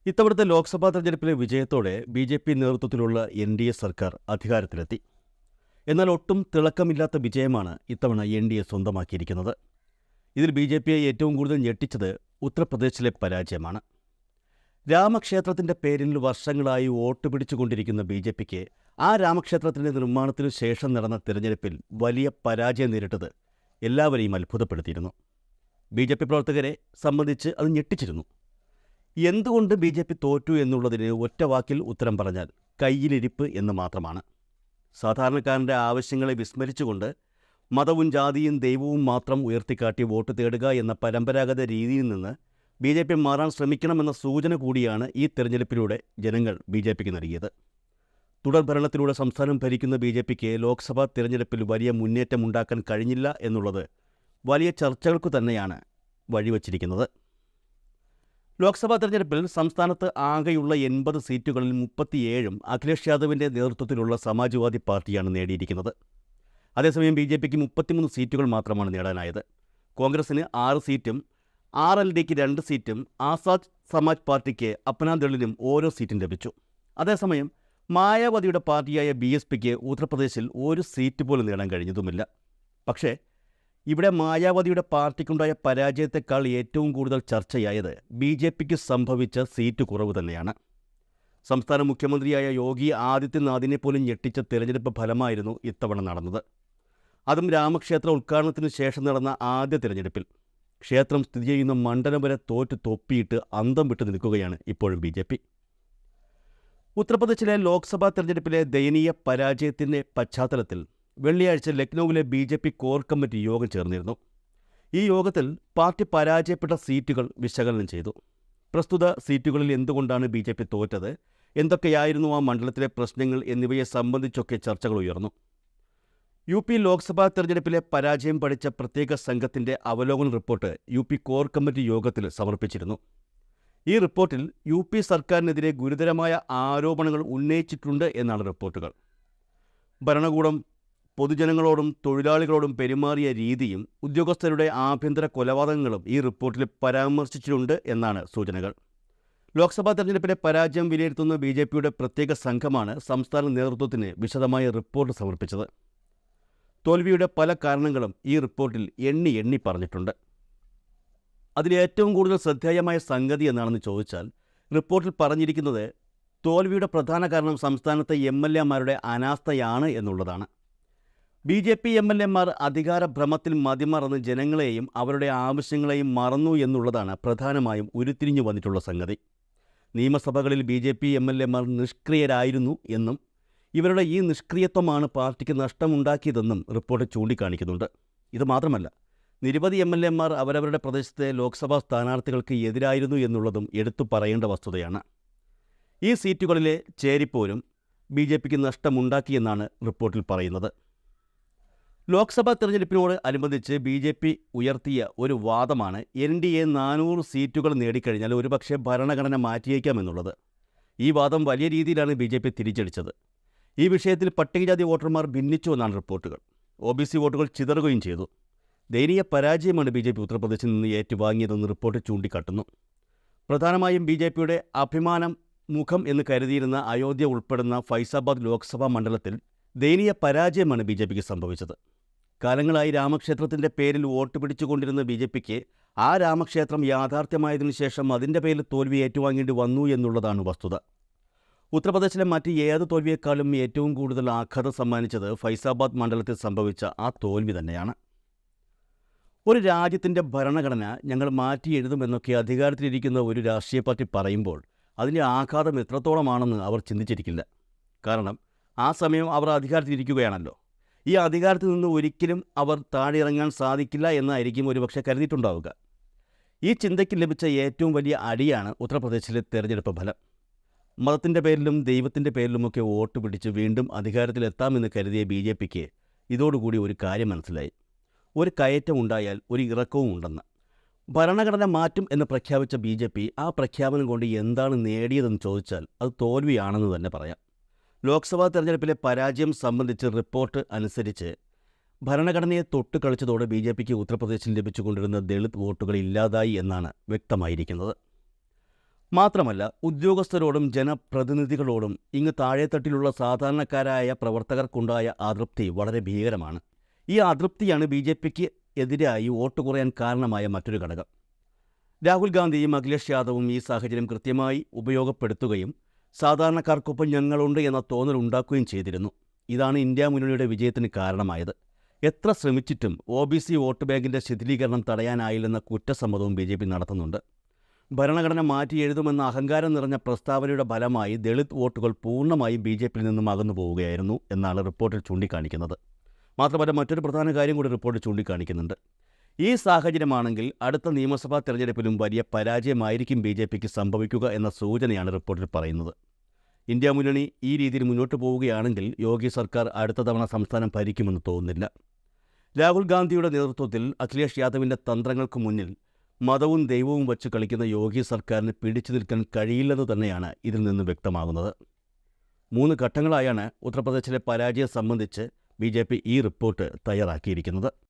ഇത്തവണത്തെ ലോക്സഭാ തെരഞ്ഞെടുപ്പിലെ വിജയത്തോടെ ബി.ജെ.പി. നേതൃത്വത്തിലുള്ള എൻ.ഡി.എ. സർക്കാർ അധികാരത്തിലെത്തി. എന്നാൽ ഒട്ടും തിളക്കമില്ലാത്ത വിജയമാണ് ഇത്തവണ എൻ.ഡി.എ. സ്വന്തമാക്കിയിരിക്കുന്നത്. ഇതിൽ ബി.ജെ.പിയെ ഏറ്റവും കൂടുതൽ ഞെട്ടിച്ചത് ഉത്തർപ്രദേശിലെ പരാജയമാണ്. രാമക്ഷേത്രത്തിന്റെ പേരിൽ വർഷങ്ങളായി വോട്ട് പിടിച്ചുകൊണ്ടിരിക്കുന്ന ബി.ജെ.പിക്ക് ആ രാമക്ഷേത്രത്തിന്റെ നിർമ്മാണത്തിനു ശേഷം നടന്ന തിരഞ്ഞെടുപ്പിൽ വലിയ പരാജയം നേരിട്ടത് എല്ലാവരെയും അത്ഭുതപ്പെടുത്തിയിരുന്നു. ബി.ജെ.പി. പ്രവർത്തകരെ സംബന്ധിച്ച് അത് ഞെട്ടിച്ചിരുന്നു. എന്തുകൊണ്ട് ബി.ജെ.പി. തോറ്റു എന്നുള്ളതിന് ഒറ്റ വാക്കിൽ ഉത്തരം പറഞ്ഞാൽ കയ്യിലിരിപ്പ് എന്ന് മാത്രമാണ്. സാധാരണക്കാരൻ്റെ ആവശ്യങ്ങളെ വിസ്മരിച്ചുകൊണ്ട് മതവും ജാതിയും ദൈവവും മാത്രം ഉയർത്തിക്കാട്ടി വോട്ട് തേടുക എന്ന പരമ്പരാഗത രീതിയിൽ നിന്ന് ബി.ജെ.പി. മാറാൻ ശ്രമിക്കണമെന്ന സൂചന കൂടിയാണ് ഈ തെരഞ്ഞെടുപ്പിലൂടെ ജനങ്ങൾ ബി.ജെ.പിക്ക് നൽകിയത്. തുടർഭരണത്തിലൂടെ സംസ്ഥാനം ഭരിക്കുന്ന ബി.ജെ.പിക്ക് ലോക്സഭാ തിരഞ്ഞെടുപ്പിൽ വലിയ മുന്നേറ്റമുണ്ടാക്കാൻ കഴിഞ്ഞില്ല എന്നുള്ളത് വലിയ ചർച്ചകൾക്കു തന്നെയാണ് വഴിവച്ചിരിക്കുന്നത്. ലോക്സഭാ തെരഞ്ഞെടുപ്പിൽ സംസ്ഥാനത്ത് ആകെയുള്ള 80 സീറ്റുകളിൽ 37 അഖിലേഷ് യാദവിൻ്റെ നേതൃത്വത്തിലുള്ള സമാജ്വാദി പാർട്ടിയാണ് നേടിയിരിക്കുന്നത്. അതേസമയം ബി.ജെ.പിക്ക് 33 സീറ്റുകൾ മാത്രമാണ് നേടാനായത്. കോൺഗ്രസിന് 6 സീറ്റും ആർ.എൽ.ഡിക്ക് 2 സീറ്റും ആസാദ് സമാജ് പാർട്ടിക്ക് അപ്നാദളിനും ഓരോ സീറ്റും ലഭിച്ചു. അതേസമയം മായാവതിയുടെ പാർട്ടിയായ ബി.എസ്.പിക്ക് ഉത്തർപ്രദേശിൽ ഒരു സീറ്റ് പോലും നേടാൻ കഴിഞ്ഞതുമില്ല. പക്ഷേ ഇവിടെ മായാവതിയുടെ പാർട്ടിക്കുണ്ടായ പരാജയത്തെക്കാൾ ഏറ്റവും കൂടുതൽ ചർച്ചയായത് ബി.ജെ.പിക്ക് സംഭവിച്ച സീറ്റ് കുറവ് തന്നെയാണ്. സംസ്ഥാന മുഖ്യമന്ത്രിയായ യോഗി ആദിത്യനാഥിനെ പോലും ഞെട്ടിച്ച തിരഞ്ഞെടുപ്പ് ഫലമായിരുന്നു ഇത്തവണ നടന്നത്. അതും രാമക്ഷേത്ര ഉദ്ഘാടനത്തിന് ശേഷം നടന്ന ആദ്യ തിരഞ്ഞെടുപ്പിൽ. ക്ഷേത്രം സ്ഥിതി ചെയ്യുന്ന മണ്ഡലം വരെ തോറ്റ് തൊപ്പിയിട്ട് അന്തം വിട്ടു നിൽക്കുകയാണ് ഇപ്പോഴും ബി.ജെ.പി. ഉത്തർപ്രദേശിലെ ലോക്സഭാ തെരഞ്ഞെടുപ്പിലെ ദയനീയ പരാജയത്തിൻ്റെ പശ്ചാത്തലത്തിൽ വെള്ളിയാഴ്ച ലക്നൌവിലെ ബി.ജെ.പി. കോർ കമ്മിറ്റി യോഗം ചേർന്നിരുന്നു. ഈ യോഗത്തിൽ പാർട്ടി പരാജയപ്പെട്ട സീറ്റുകൾ വിശകലനം ചെയ്തു. പ്രസ്തുത സീറ്റുകളിൽ എന്തുകൊണ്ടാണ് ബി.ജെ.പി. തോറ്റത്, എന്തൊക്കെയായിരുന്നു ആ മണ്ഡലത്തിലെ പ്രശ്നങ്ങൾ എന്നിവയെ സംബന്ധിച്ചൊക്കെ ചർച്ചകൾ ഉയർന്നു. യു.പി. ലോക്സഭാ തെരഞ്ഞെടുപ്പിലെ പരാജയം പഠിച്ച പ്രത്യേക സംഘത്തിൻ്റെ അവലോകന റിപ്പോർട്ട് യു.പി. കോർ കമ്മിറ്റി യോഗത്തിൽ സമർപ്പിച്ചിരുന്നു. ഈ റിപ്പോർട്ടിൽ യു.പി. സർക്കാരിനെതിരെ ഗുരുതരമായ ആരോപണങ്ങൾ ഉന്നയിച്ചിട്ടുണ്ട് എന്നാണ് റിപ്പോർട്ടുകൾ. ഭരണകൂടം പൊതുജനങ്ങളോടും തൊഴിലാളികളോടും പെരുമാറിയ രീതിയും ഉദ്യോഗസ്ഥരുടെ ആഭ്യന്തര കൊലപാതകങ്ങളും ഈ റിപ്പോർട്ടിൽ പരാമർശിച്ചിട്ടുണ്ട് എന്നാണ് സൂചനകൾ. ലോക്സഭാ തെരഞ്ഞെടുപ്പിലെ പരാജയം വിലയിരുത്തുന്ന ബി.ജെ.പിയുടെ പ്രത്യേക സംഘമാണ് സംസ്ഥാന നേതൃത്വത്തിന് വിശദമായ റിപ്പോർട്ട് സമർപ്പിച്ചത്. തോൽവിയുടെ പല കാരണങ്ങളും ഈ റിപ്പോർട്ടിൽ എണ്ണി പറഞ്ഞിട്ടുണ്ട്. അതിലേറ്റവും കൂടുതൽ ശ്രദ്ധേയമായ സംഗതി എന്താണെന്ന് ചോദിച്ചാൽ, റിപ്പോർട്ടിൽ പറഞ്ഞിരിക്കുന്നത് തോൽവിയുടെ പ്രധാന കാരണം സംസ്ഥാനത്തെ എം.എൽ.എമാരുടെ അനാസ്ഥയാണ് എന്നുള്ളതാണ്. ബി.ജെ.പി. എം.എൽ.എമാർ അധികാരഭ്രമത്തിൽ മതിമറന്ന് ജനങ്ങളെയും അവരുടെ ആവശ്യങ്ങളെയും മറന്നു എന്നുള്ളതാണ് പ്രധാനമായും ഉരുത്തിരിഞ്ഞു വന്നിട്ടുള്ള സംഗതി. നിയമസഭകളിൽ ബി.ജെ.പി. എം.എൽ.എമാർ നിഷ്ക്രിയരായിരുന്നു എന്നും ഇവരുടെ ഈ നിഷ്ക്രിയത്വമാണ് പാർട്ടിക്ക് നഷ്ടമുണ്ടാക്കിയതെന്നും റിപ്പോർട്ട് ചൂണ്ടിക്കാണിക്കുന്നുണ്ട്. ഇത് മാത്രമല്ല, നിരവധി എം.എൽ.എമാർ അവരവരുടെ പ്രദേശത്തെ ലോക്സഭാ സ്ഥാനാർത്ഥികൾക്ക് എതിരായിരുന്നു എന്നുള്ളതും എടുത്തു പറയേണ്ട വസ്തുതയാണ്. ഈ സീറ്റുകളിലെ ചേരിപ്പോരും ബി.ജെ.പിക്ക് നഷ്ടമുണ്ടാക്കിയെന്നാണ് റിപ്പോർട്ടിൽ പറയുന്നത്. ലോക്സഭാ തെരഞ്ഞെടുപ്പിനോട് അനുബന്ധിച്ച് ബി.ജെ.പി. ഉയർത്തിയ ഒരു വാദമാണ് എൻ.ഡി.എ. 400 സീറ്റുകൾ നേടിക്കഴിഞ്ഞാൽ ഒരുപക്ഷെ ഭരണഘടന മാറ്റിയേക്കാമെന്നുള്ളത്. ഈ വാദം വലിയ രീതിയിലാണ് ബി.ജെ.പി. തിരിച്ചടിച്ചത്. ഈ വിഷയത്തിൽ പട്ടികജാതി വോട്ടർമാർ ഭിന്നിച്ചുവെന്നാണ് റിപ്പോർട്ടുകൾ. ഒ.ബി.സി. വോട്ടുകൾ ചിതറുകയും ചെയ്തു. ദയനീയ പരാജയമാണ് ബി.ജെ.പി. ഉത്തർപ്രദേശിൽ നിന്ന് ഏറ്റുവാങ്ങിയതെന്ന് റിപ്പോർട്ട് ചൂണ്ടിക്കാട്ടുന്നു. പ്രധാനമായും ബി.ജെ.പിയുടെ അഭിമാനം മുഖം എന്ന് കരുതിയിരുന്ന അയോധ്യ ഉൾപ്പെടുന്ന ഫൈസാബാദ് ലോക്സഭാ മണ്ഡലത്തിൽ ദയനീയ പരാജയമാണ് ബി.ജെ.പിക്ക് സംഭവിച്ചത്. കാലങ്ങളായി രാമക്ഷേത്രത്തിൻ്റെ പേരിൽ വോട്ട് പിടിച്ചുകൊണ്ടിരുന്ന ബി.ജെ.പിക്ക് ആ രാമക്ഷേത്രം യാഥാർത്ഥ്യമായതിനു ശേഷം അതിൻ്റെ പേരിൽ തോൽവി ഏറ്റുവാങ്ങേണ്ടി വന്നു എന്നുള്ളതാണ് വസ്തുത. ഉത്തർപ്രദേശിലെ മറ്റ് ഏത് തോൽവിയേക്കാളും ഏറ്റവും കൂടുതൽ ആഘാതം സമ്മാനിച്ചത് ഫൈസാബാദ് മണ്ഡലത്തിൽ സംഭവിച്ച ആ തോൽവി തന്നെയാണ്. ഒരു രാജ്യത്തിൻ്റെ ഭരണഘടന ഞങ്ങൾ മാറ്റി എഴുതുമെന്നൊക്കെ അധികാരത്തിലിരിക്കുന്ന ഒരു രാഷ്ട്രീയ പാർട്ടി പറയുമ്പോൾ അതിൻ്റെ ആഘാതം എത്രത്തോളമാണെന്ന് അവർ ചിന്തിച്ചിരിക്കില്ല. കാരണം ആ സമയം അവർ അധികാരത്തിലിരിക്കുകയാണല്ലോ. ഈ അധികാരത്തിൽ നിന്ന് ഒരിക്കലും അവർ താഴെ ഇറങ്ങാൻ സാധിക്കില്ല എന്നായിരിക്കും ഒരുപക്ഷെ കരുതിയിട്ടുണ്ടാവുക. ഈ ചിന്തയ്ക്ക് ലഭിച്ച ഏറ്റവും വലിയ അടിയാണ് ഉത്തർപ്രദേശിലെ തെരഞ്ഞെടുപ്പ് ഫലം. മതത്തിൻ്റെ പേരിലും ദൈവത്തിൻ്റെ പേരിലുമൊക്കെ വോട്ട് പിടിച്ച് വീണ്ടും അധികാരത്തിലെത്താമെന്ന് കരുതിയ ബി.ജെ.പിക്ക് ഇതോടുകൂടി ഒരു കാര്യം മനസ്സിലായി. ഒരു കയറ്റം ഉണ്ടായാൽ ഒരു ഇറക്കവും ഉണ്ടെന്ന്. ഭരണഘടന മാറ്റും എന്ന് പ്രഖ്യാപിച്ച ബി.ജെ.പി. ആ പ്രഖ്യാപനം കൊണ്ട് എന്താണ് നേടിയതെന്ന് ചോദിച്ചാൽ അത് തോൽവിയാണെന്ന് തന്നെ പറയാം. ലോക്സഭാ തെരഞ്ഞെടുപ്പിലെ പരാജയം സംബന്ധിച്ച് റിപ്പോർട്ട് അനുസരിച്ച് ഭരണഘടനയെ തൊട്ട് കളിച്ചതോടെ ബി.ജെ.പിക്ക് ഉത്തർപ്രദേശിൽ ലഭിച്ചുകൊണ്ടിരുന്ന ദളിത് വോട്ടുകൾ ഇല്ലാതായി എന്നാണ് വ്യക്തമായിരിക്കുന്നത്. മാത്രമല്ല ഉദ്യോഗസ്ഥരോടും ജനപ്രതിനിധികളോടും ഇങ്ങ് താഴെത്തട്ടിലുള്ള സാധാരണക്കാരായ പ്രവർത്തകർക്കുണ്ടായ അതൃപ്തി വളരെ ഭീകരമാണ്. ഈ അതൃപ്തിയാണ് BJPക്ക് എതിരായി വോട്ട് കുറയാൻ കാരണമായ മറ്റൊരു ഘടകം. രാഹുൽ ഗാന്ധിയും അഖിലേഷ് യാദവും ഈ സാഹചര്യം കൃത്യമായി ഉപയോഗപ്പെടുത്തുകയും സാധാരണക്കാർക്കൊപ്പം ഞങ്ങളുണ്ട് എന്ന തോന്നൽ ഉണ്ടാക്കുകയും ചെയ്തിരുന്നു. ഇതാണ് ഇന്ത്യ മുന്നണിയുടെ വിജയത്തിന് കാരണമായത്. എത്ര ശ്രമിച്ചിട്ടും OBC വോട്ട് ബാങ്കിൻ്റെ ശിഥിലീകരണം തടയാനായില്ലെന്ന കുറ്റസമ്മതവും BJP നടത്തുന്നുണ്ട്. ഭരണഘടന മാറ്റി എഴുതുമെന്ന അഹങ്കാരം നിറഞ്ഞ പ്രസ്താവനയുടെ ഫലമായി ദളിത് വോട്ടുകൾ പൂർണ്ണമായും BJPയിൽ നിന്നും അകന്നു പോവുകയായിരുന്നു എന്നാണ് റിപ്പോർട്ടിൽ ചൂണ്ടിക്കാണിക്കുന്നത്. മാത്രമല്ല മറ്റൊരു പ്രധാന കാര്യം കൂടി റിപ്പോർട്ടിൽ ചൂണ്ടിക്കാണിക്കുന്നുണ്ട്. ഈ സാഹചര്യമാണെങ്കിൽ അടുത്ത നിയമസഭാ തെരഞ്ഞെടുപ്പിലും വലിയ പരാജയമായിരിക്കും BJPക്ക് സംഭവിക്കുക എന്ന സൂചനയാണ് റിപ്പോർട്ടിൽ പറയുന്നത്. ഇന്ത്യ മുന്നണി ഈ രീതിയിൽ മുന്നോട്ട് പോവുകയാണെങ്കിൽ യോഗി സർക്കാർ അടുത്ത തവണ സംസ്ഥാനം ഭരിക്കുമെന്ന് തോന്നുന്നില്ല. രാഹുൽ ഗാന്ധിയുടെ നേതൃത്വത്തിൽ അഖിലേഷ് യാദവിൻ്റെ തന്ത്രങ്ങൾക്ക് മുന്നിൽ മതവും ദൈവവും വച്ച് കളിക്കുന്ന യോഗി സർക്കാരിന് പിടിച്ചു നിൽക്കാൻ കഴിയില്ലെന്ന് തന്നെയാണ് ഇതിൽ നിന്ന് വ്യക്തമാകുന്നത്. 3 ഘട്ടങ്ങളായാണ് ഉത്തർപ്രദേശിലെ പരാജയം സംബന്ധിച്ച് BJP ഈ റിപ്പോർട്ട് തയ്യാറാക്കിയിരിക്കുന്നത്.